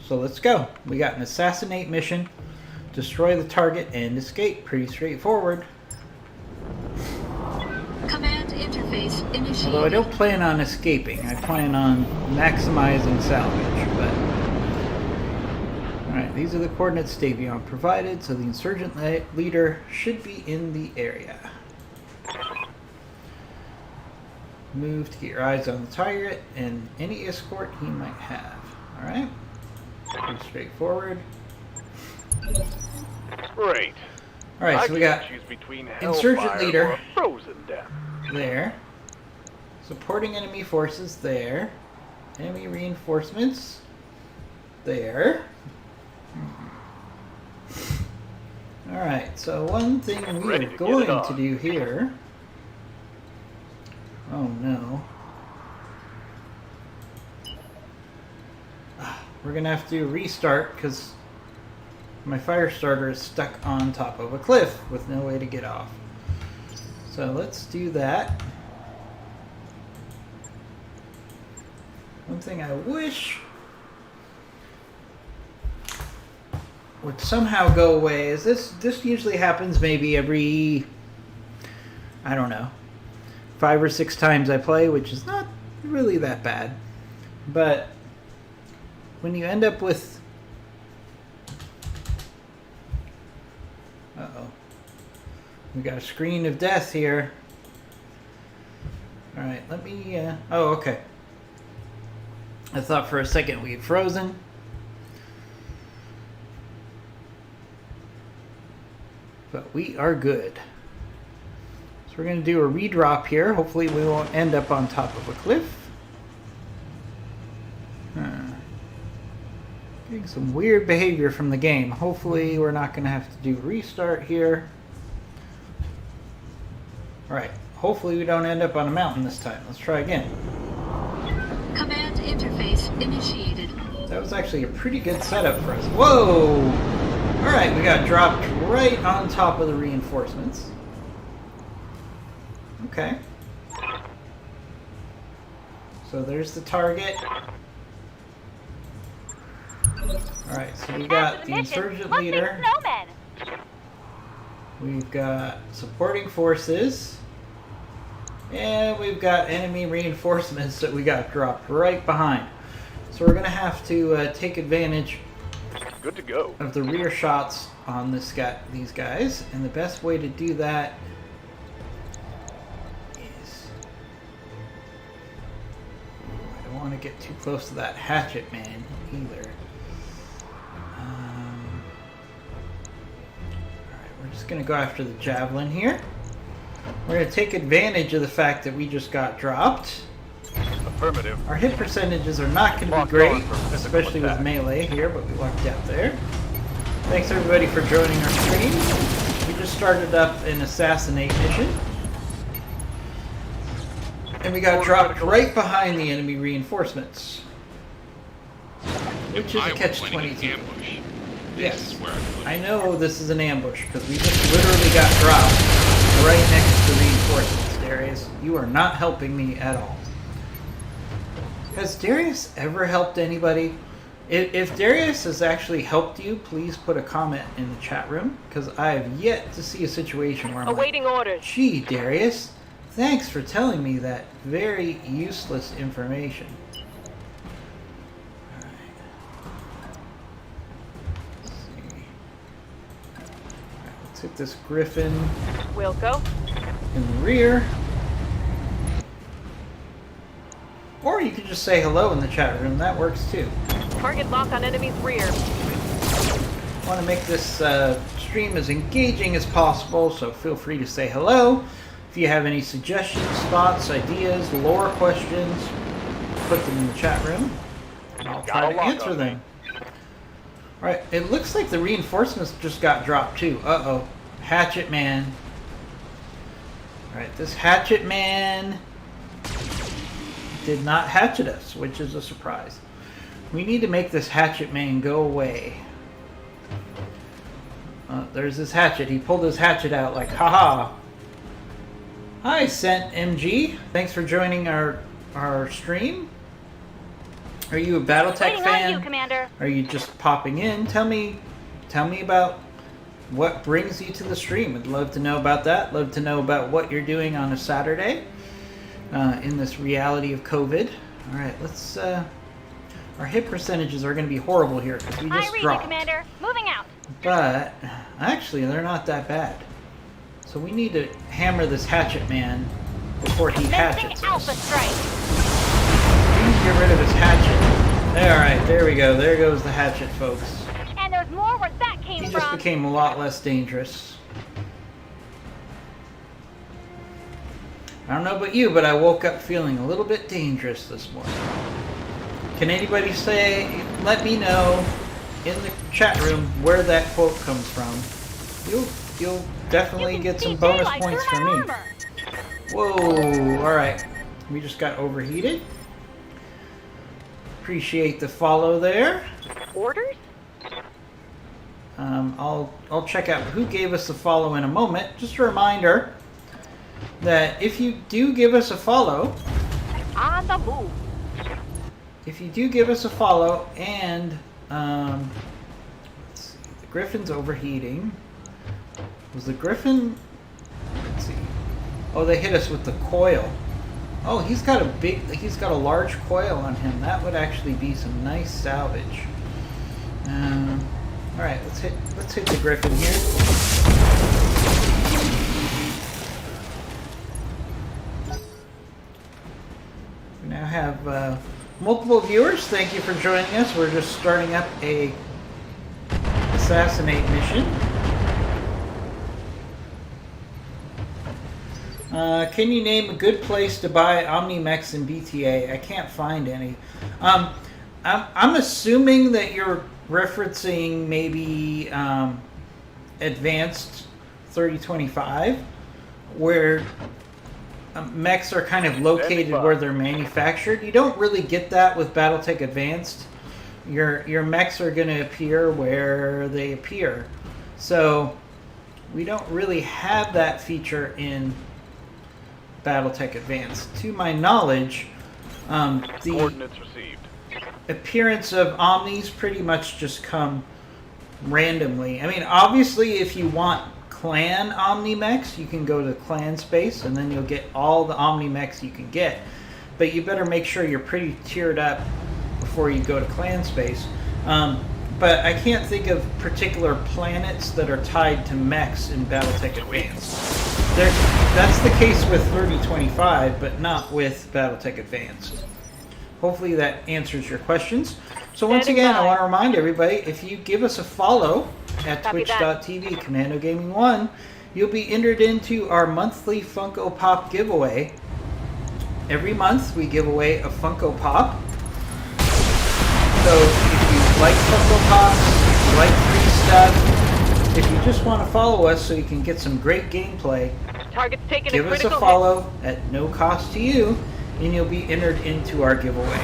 So let's go. We got an assassinate mission. Destroy the target and escape. Pretty straightforward. Command interface initiated. Although I don't plan on escaping. I plan on maximizing salvage. But alright, these are the coordinates Davion provided, so the insurgent leader should be in the area. Move to get your eyes on the target and any escort he might have. Alright? Pretty straightforward. Great. Alright, so we got insurgent leader frozen death. there. Supporting enemy forces there. Enemy reinforcements there. Alright, so one thing we are going to do here. Oh no. We're gonna have to restart because my fire starter is stuck on top of a cliff with no way to get off. So let's do that. One thing I wish would somehow go away is this usually happens maybe every, I don't know, 5 or 6 times I play, which is not really that bad. But when you end up with... Uh-oh. We got a screen of death here. Alright, let me... Oh, okay. I thought for a second we had frozen. But we are good. So we're going to do a redrop here. Hopefully we won't end up on top of a cliff. Getting some weird behavior from the game. Hopefully we're not going to have to do restart here. Alright, hopefully we don't end up on a mountain this time. Let's try again. Command interface initiated. That was actually a pretty good setup for us. Whoa! Alright, we got dropped right on top of the reinforcements. Okay. So there's the target. Alright, so we got the insurgent leader. We've got supporting forces. And we've got enemy reinforcements that we got dropped right behind. So we're going to have to take advantage Good to go. of the rear shots on these guys. And the best way to do that is... I don't want to get too close to that hatchet man either. Alright, we're just going to go after the javelin here. We're going to take advantage of the fact that we just got dropped. Affirmative. Our hit percentages are not going to be great, especially with melee here, but we lucked out there. Thanks everybody for joining our stream. We just started up an assassinate mission. And we got dropped right behind the enemy reinforcements. Which is a catch-22. Yes, I know this is an ambush, because we just literally got dropped right next to the reinforcements, Darius. You are not helping me at all. Has Darius ever helped anybody? If Darius has actually helped you, please put a comment in the chat room, because I have yet to see a situation where I'm awaiting orders. Gee, Darius, thanks for telling me that very useless information. Let's hit this griffin. Wilco. In the rear. Or you could just say hello in the chat room. That works too. Target lock on enemy's rear. I want to make this stream as engaging as possible, so feel free to say hello. If you have any suggestions, thoughts, ideas, lore questions, put them in the chat room, and I'll try to answer them. Alright, it looks like the reinforcements just got dropped too. Uh-oh. Hatchet man. Alright, this hatchet man did not hatchet us, which is a surprise. We need to make this hatchet man go away. There's this hatchet. He pulled his hatchet out like, haha. Hi, Sent MG. Thanks for joining our stream. Are you a Battletech Waiting fan? on you, Commander. Are you just popping in? Tell me about what brings you to the stream. I'd love to know about that. Love to know about what you're doing on a Saturday in this reality of COVID. All right, let's. Our hit percentages are going to be horrible here because we just I read dropped. you, Commander. Moving out. But actually, they're not that bad. So we need to hammer this hatchet man before he hatchets Alpha us. strike. Please get rid of his hatchet. All right, there we go. There goes the hatchet, folks. And there's more where that came He from. just became a lot less dangerous. I don't know about you, but I woke up feeling a little bit dangerous this morning. Can anybody let me know in the chat room where that quote comes from? You'll definitely get some bonus points from me. Whoa, alright. We just got overheated. Appreciate the follow there. Orders? I'll check out who gave us the follow in a moment. Just a reminder that if you do give us a follow, On the move. if you do give us a follow and let's see, the Griffin's overheating. Was the Griffin? Let's see. Oh, they hit us with the coil. Oh, he's got a large coil on him. That would actually be some nice salvage. All right, let's hit the Griffin here. We now have multiple viewers. Thank you for joining us. We're just starting up a assassinate mission. Can you name a good place to buy Omnimex in BTA? I can't find any. I'm assuming that you're referencing maybe Advanced 3025, where mechs are kind of located where they're manufactured. You don't really get that with Battletech Advanced. Your mechs are going to appear where they appear. So we don't really have that feature in Battletech Advanced. To my knowledge, the Coordinates received. appearance of Omnis pretty much just come randomly. I mean, obviously, if you want clan Omnimex, you can go to clan space, and then you'll get all the Omnimex you can get. But you better make sure you're pretty tiered up before you go to clan space. But I can't think of particular planets that are tied to mechs in Battletech Advanced. That's the case with 3025, but not with Battletech Advanced. Hopefully that answers your questions. So once again, I want to remind everybody, if you give us a follow at twitch.tv, Commando Gaming 1, you'll be entered into our monthly Funko Pop giveaway. Every month we give away a Funko Pop. So if you like Funko Pops, if you like free stuff, if you just want to follow us so you can get some great gameplay, Target's taking give a us critical a follow at no cost to you, and you'll be entered into our giveaway.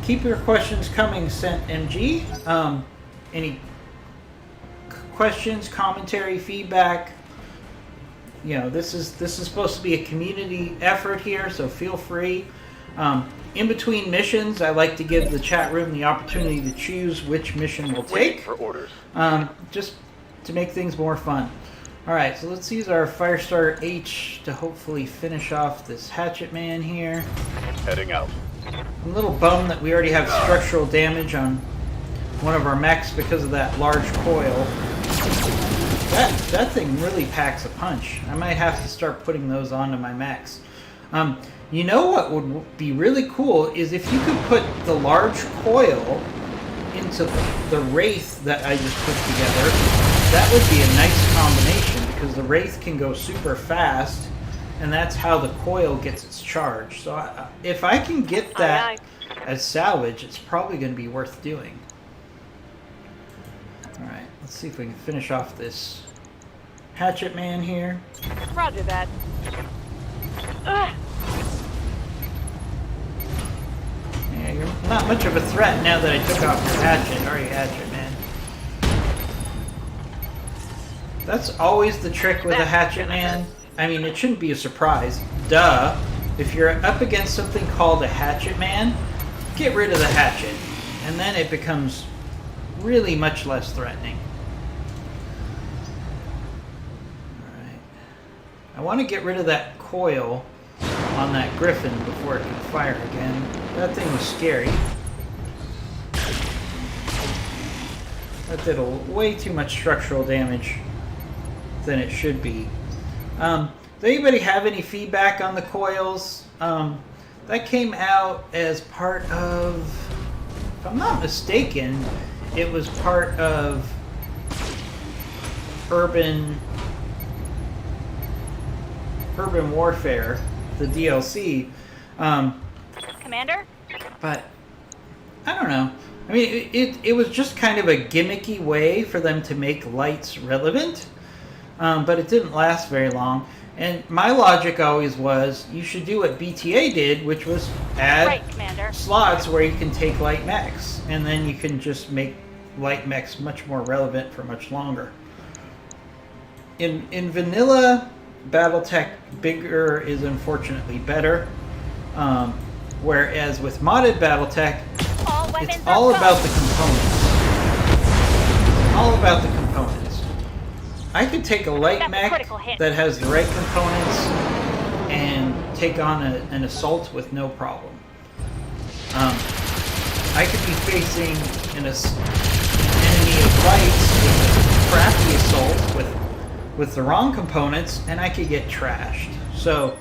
Keep your questions coming, Sent MG. Any questions, commentary, feedback? You know, this is supposed to be a community effort here, so feel free. In between missions, I like to give the chat room the opportunity to choose which mission we'll Waiting take, for orders. just to make things more fun. All right, so let's use our Firestarter H to hopefully finish off this Hatchet Man here. Heading out. I'm a little bummed that we already have structural damage on one of our mechs because of that large coil. That thing really packs a punch. I might have to start putting those onto my mechs. You know what would be really cool is if you could put the large coil into the Wraith that I just put together. That would be a nice combination because the Wraith can go super fast, and that's how the coil gets its charge. So if I can get that as salvage, it's probably going to be worth doing. Alright, let's see if we can finish off this Hatchet Man here. Roger that. Ugh. Yeah, you're not much of a threat now that I took off your hatchet, are you, Hatchet Man? That's always the trick with a Hatchet Man. I mean, it shouldn't be a surprise. Duh. If you're up against something called a Hatchet Man, get rid of the hatchet, and then it becomes really much less threatening. Alright. I want to get rid of that coil on that Griffin before it can fire again. That thing was scary. That did way too much structural damage than it should be. Does anybody have any feedback on the coils? That came out as part of, if I'm not mistaken, it was part of Urban Warfare, the DLC. Commander? But I don't know. I mean, it was just kind of a gimmicky way for them to make lights relevant, but it didn't last very long. And my logic always was, you should do what BTA did, which was add slots where you can take light mechs, and then you can just make light mechs much more relevant for much longer. In vanilla, Battletech, bigger is unfortunately better, whereas with modded Battletech, it's all about the components. All about the components. I could take a light mech that has the right components and take on an assault with no problem. I could be facing an enemy of lights with a crappy assault with the wrong components, and I could get trashed. So,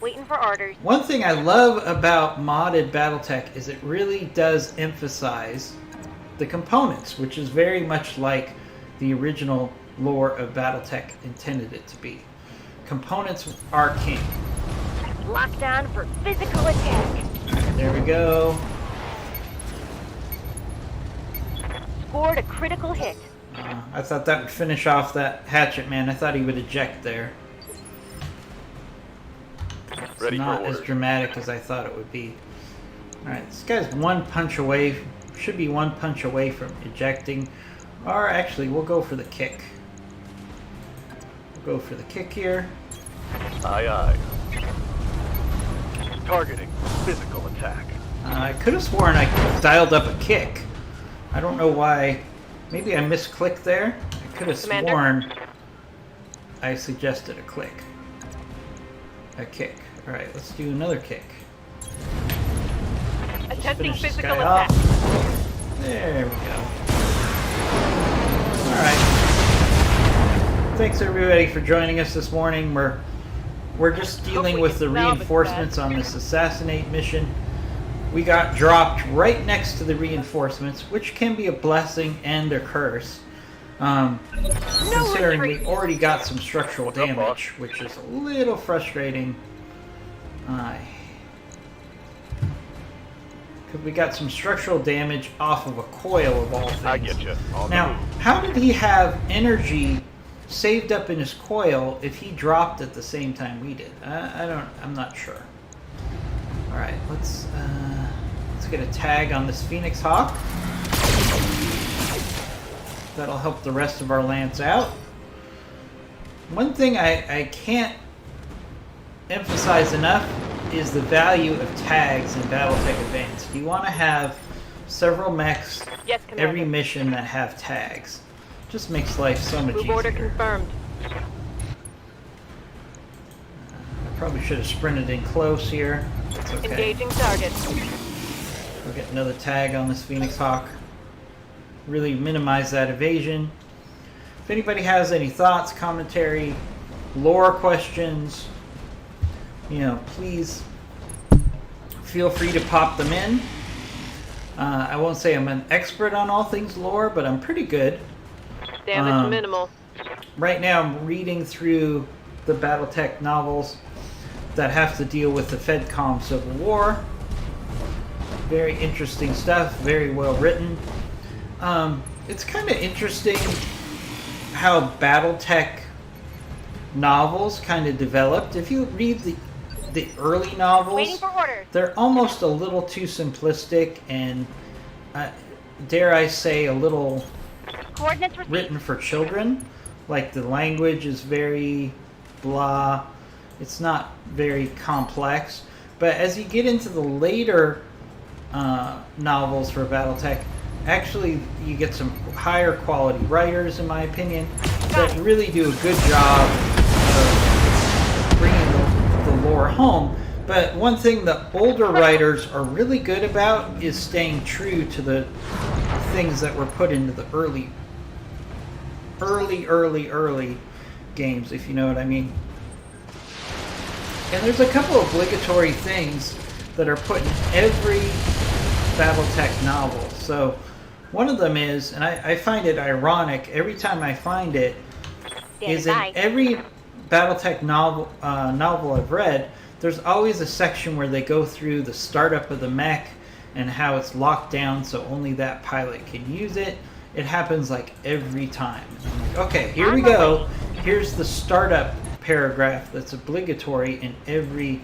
Waiting for orders. one thing I love about modded Battletech is it really does emphasize the components, which is very much like the original lore of Battletech intended it to be. Components are king. Locked on for physical attack. There we go. Scored a critical hit. I thought that would finish off that hatchet man. I thought he would eject there. It's Ready not for as orders. dramatic as I thought it would be. Alright, this guy's one punch away, should be one punch away from ejecting. Or actually, we'll go for the kick. We'll go for the kick here. Aye, aye. Targeting. Physical attack. I could have sworn I dialed up a kick. I don't know why. Maybe I misclicked there. I could have sworn I suggested a click. A kick. Alright, let's do another kick. Attempting Finish this physical guy attack. off. There we go. Alright. Thanks everybody for joining us this morning. We're just dealing with the reinforcements on this assassinate mission. We got dropped right next to the reinforcements, which can be a blessing and a curse. Considering we already got some structural damage, which is a little frustrating. Because we got some structural damage off of a coil of all things. I get you. Now, how did he have energy saved up in his coil if he dropped at the same time we did? I'm not sure. All right, let's get a tag on this Phoenix Hawk. That'll help the rest of our Lance out. One thing I can't emphasize enough is the value of tags in Battletech Advanced. You want to have several mechs every mission that have tags. Just makes life so much easier. Move order confirmed. I probably should have sprinted in close here. That's okay. Engaging target. We'll get another tag on this Phoenix Hawk. Really minimize that evasion. If anybody has any thoughts, commentary, lore questions, please feel free to pop them in. I won't say I'm an expert on all things lore, but I'm pretty good. Damage minimal. Right now I'm reading through the Battletech novels that have to deal with the FedCom Civil War. Very interesting stuff, very well written. It's kind of interesting how Battletech novels kind of developed. If you read the early novels, Waiting for orders. they're almost a little too simplistic and, dare I say, a little Coordinates received. written for children. Like the language is very blah. It's not very complex. But as you get into the later novels for Battletech. Actually, you get some higher quality writers, in my opinion, that really do a good job of bringing the lore home. But one thing the older writers are really good about is staying true to the things that were put into the early games, if you know what I mean. And there's a couple of obligatory things that are put in every Battletech novel. So one of them is, and I find it ironic every time I find it, is in every Battletech novel I've read, there's always a section where they go through the startup of the mech and how it's locked down so only that pilot can use it. It happens like every time. I'm like, okay, here we go. Here's the startup paragraph that's obligatory in every